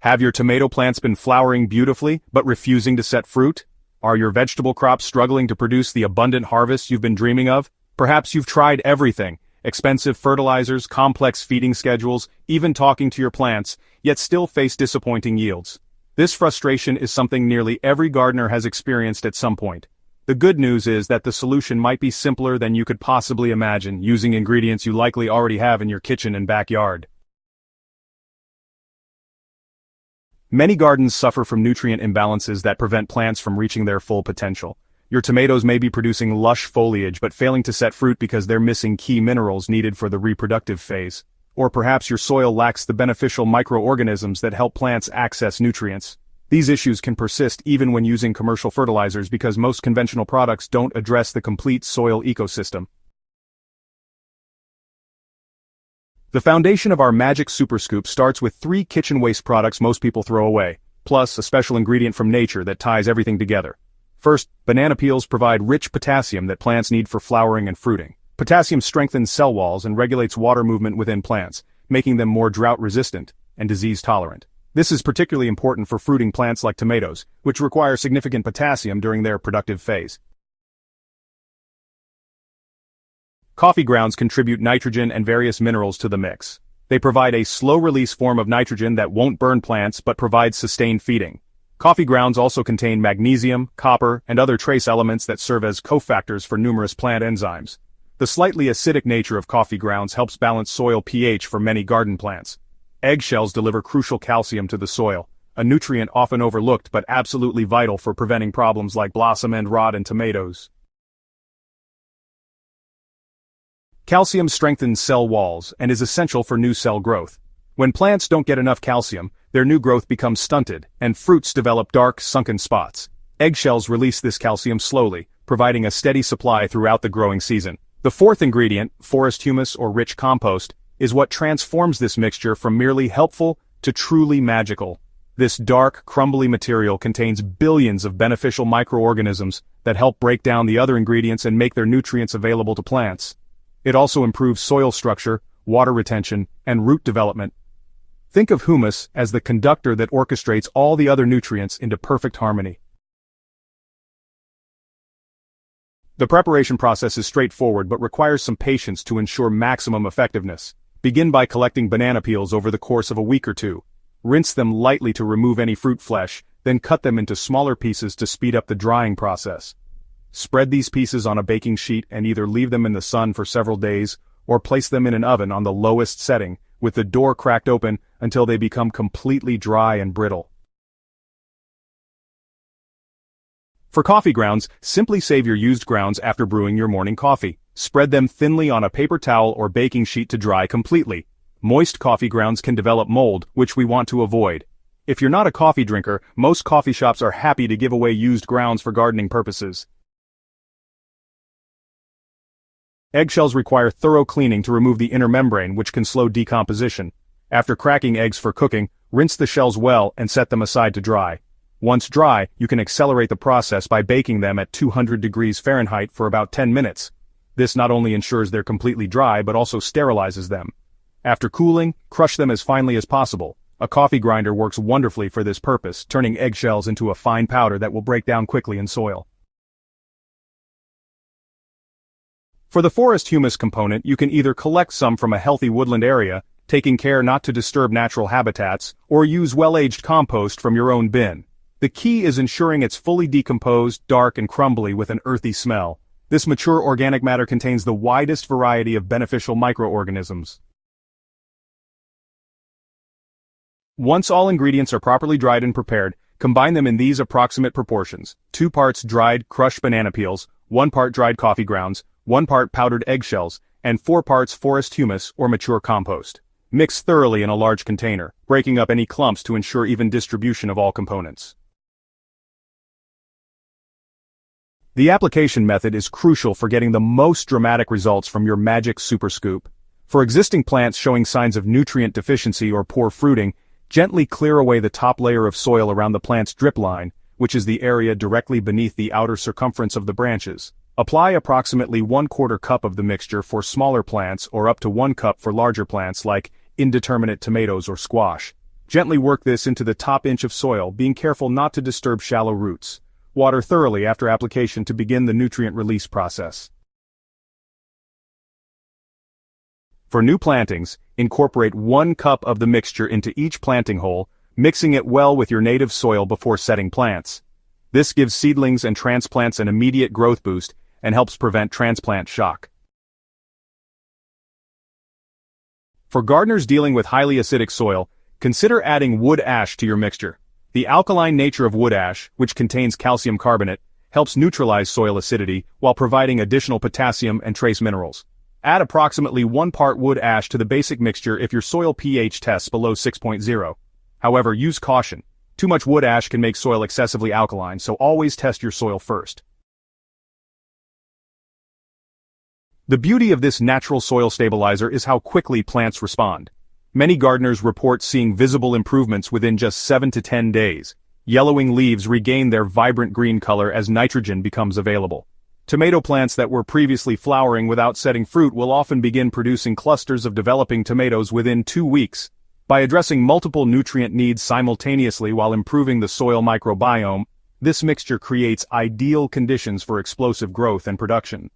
Have your tomato plants been flowering beautifully, but refusing to set fruit? Are your vegetable crops struggling to produce the abundant harvest you've been dreaming of? Perhaps you've tried everything, expensive fertilizers, complex feeding schedules, even talking to your plants, yet still face disappointing yields. This frustration is something nearly every gardener has experienced at some point. The good news is that the solution might be simpler than you could possibly imagine, using ingredients you likely already have in your kitchen and backyard. Many gardens suffer from nutrient imbalances that prevent plants from reaching their full potential. Your tomatoes may be producing lush foliage but failing to set fruit because they're missing key minerals needed for the reproductive phase. Or perhaps your soil lacks the beneficial microorganisms that help plants access nutrients. These issues can persist even when using commercial fertilizers because most conventional products don't address the complete soil ecosystem. The foundation of our Magic Super Scoop starts with 3 kitchen waste products most people throw away, plus a special ingredient from nature that ties everything together. First, banana peels provide rich potassium that plants need for flowering and fruiting. Potassium strengthens cell walls and regulates water movement within plants, making them more drought-resistant and disease-tolerant. This is particularly important for fruiting plants like tomatoes, which require significant potassium during their productive phase. Coffee grounds contribute nitrogen and various minerals to the mix. They provide a slow-release form of nitrogen that won't burn plants but provides sustained feeding. Coffee grounds also contain magnesium, copper, and other trace elements that serve as cofactors for numerous plant enzymes. The slightly acidic nature of coffee grounds helps balance soil pH for many garden plants. Eggshells deliver crucial calcium to the soil, a nutrient often overlooked but absolutely vital for preventing problems like blossom end rot in tomatoes. Calcium strengthens cell walls and is essential for new cell growth. When plants don't get enough calcium, their new growth becomes stunted, and fruits develop dark, sunken spots. Eggshells release this calcium slowly, providing a steady supply throughout the growing season. The fourth ingredient, forest humus or rich compost, is what transforms this mixture from merely helpful to truly magical. This dark, crumbly material contains billions of beneficial microorganisms that help break down the other ingredients and make their nutrients available to plants. It also improves soil structure, water retention, and root development. Think of humus as the conductor that orchestrates all the other nutrients into perfect harmony. The preparation process is straightforward but requires some patience to ensure maximum effectiveness. Begin by collecting banana peels over the course of a week or 2. Rinse them lightly to remove any fruit flesh, then cut them into smaller pieces to speed up the drying process. Spread these pieces on a baking sheet and either leave them in the sun for several days, or place them in an oven on the lowest setting, with the door cracked open until they become completely dry and brittle. For coffee grounds, simply save your used grounds after brewing your morning coffee. Spread them thinly on a paper towel or baking sheet to dry completely. Moist coffee grounds can develop mold, which we want to avoid. If you're not a coffee drinker, most coffee shops are happy to give away used grounds for gardening purposes. Eggshells require thorough cleaning to remove the inner membrane, which can slow decomposition. After cracking eggs for cooking, rinse the shells well and set them aside to dry. Once dry, you can accelerate the process by baking them at 200 degrees Fahrenheit for about 10 minutes. This not only ensures they're completely dry but also sterilizes them. After cooling, crush them as finely as possible. A coffee grinder works wonderfully for this purpose, turning eggshells into a fine powder that will break down quickly in soil. For the forest humus component, you can either collect some from a healthy woodland area, taking care not to disturb natural habitats, or use well-aged compost from your own bin. The key is ensuring it's fully decomposed, dark and crumbly with an earthy smell. This mature organic matter contains the widest variety of beneficial microorganisms. Once all ingredients are properly dried and prepared, combine them in these approximate proportions: 2 parts dried, crushed banana peels, 1 part dried coffee grounds, 1 part powdered eggshells, and 4 parts forest humus or mature compost. Mix thoroughly in a large container, breaking up any clumps to ensure even distribution of all components. The application method is crucial for getting the most dramatic results from your Magic Super Scoop. For existing plants showing signs of nutrient deficiency or poor fruiting, gently clear away the top layer of soil around the plant's drip line, which is the area directly beneath the outer circumference of the branches. Apply approximately 1/4 cup of the mixture for smaller plants or up to 1 cup for larger plants like indeterminate tomatoes or squash. Gently work this into the top inch of soil, being careful not to disturb shallow roots. Water thoroughly after application to begin the nutrient release process. For new plantings, incorporate 1 cup of the mixture into each planting hole, mixing it well with your native soil before setting plants. This gives seedlings and transplants an immediate growth boost and helps prevent transplant shock. For gardeners dealing with highly acidic soil, consider adding wood ash to your mixture. The alkaline nature of wood ash, which contains calcium carbonate, helps neutralize soil acidity while providing additional potassium and trace minerals. Add approximately 1 part wood ash to the basic mixture if your soil pH tests below 6.0. However, use caution. Too much wood ash can make soil excessively alkaline, so always test your soil first. The beauty of this natural soil stabilizer is how quickly plants respond. Many gardeners report seeing visible improvements within just 7 to 10 days. Yellowing leaves regain their vibrant green color as nitrogen becomes available. Tomato plants that were previously flowering without setting fruit will often begin producing clusters of developing tomatoes within 2 weeks. By addressing multiple nutrient needs simultaneously while improving the soil microbiome, this mixture creates ideal conditions for explosive growth and production.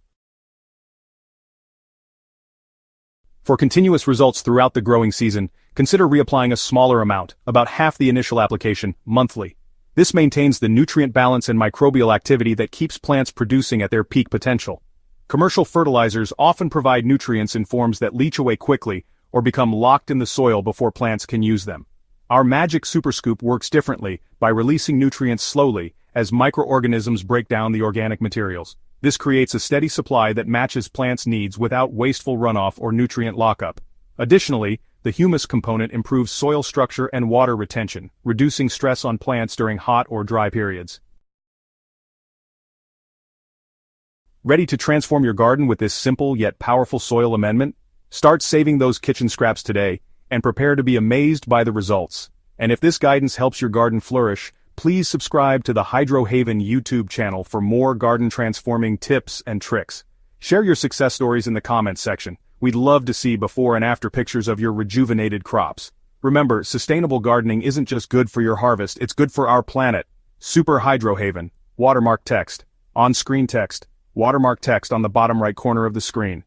For continuous results throughout the growing season, consider reapplying a smaller amount, about half the initial application, monthly. This maintains the nutrient balance and microbial activity that keeps plants producing at their peak potential. Commercial fertilizers often provide nutrients in forms that leach away quickly or become locked in the soil before plants can use them. Our Magic Super Scoop works differently by releasing nutrients slowly as microorganisms break down the organic materials. This creates a steady supply that matches plants' needs without wasteful runoff or nutrient lockup. Additionally, the humus component improves soil structure and water retention, reducing stress on plants during hot or dry periods. Ready to transform your garden with this simple yet powerful soil amendment? Start saving those kitchen scraps today, and prepare to be amazed by the results. And if this guidance helps your garden flourish, please subscribe to the Hydro Haven YouTube channel for more garden transforming tips and tricks. Share your success stories in the comments section. We'd love to see before and after pictures of your rejuvenated crops. Remember, sustainable gardening isn't just good for your harvest, it's good for our planet. Super Hydro Haven. Watermark text. On-screen text. Watermark text on the bottom right corner of the screen.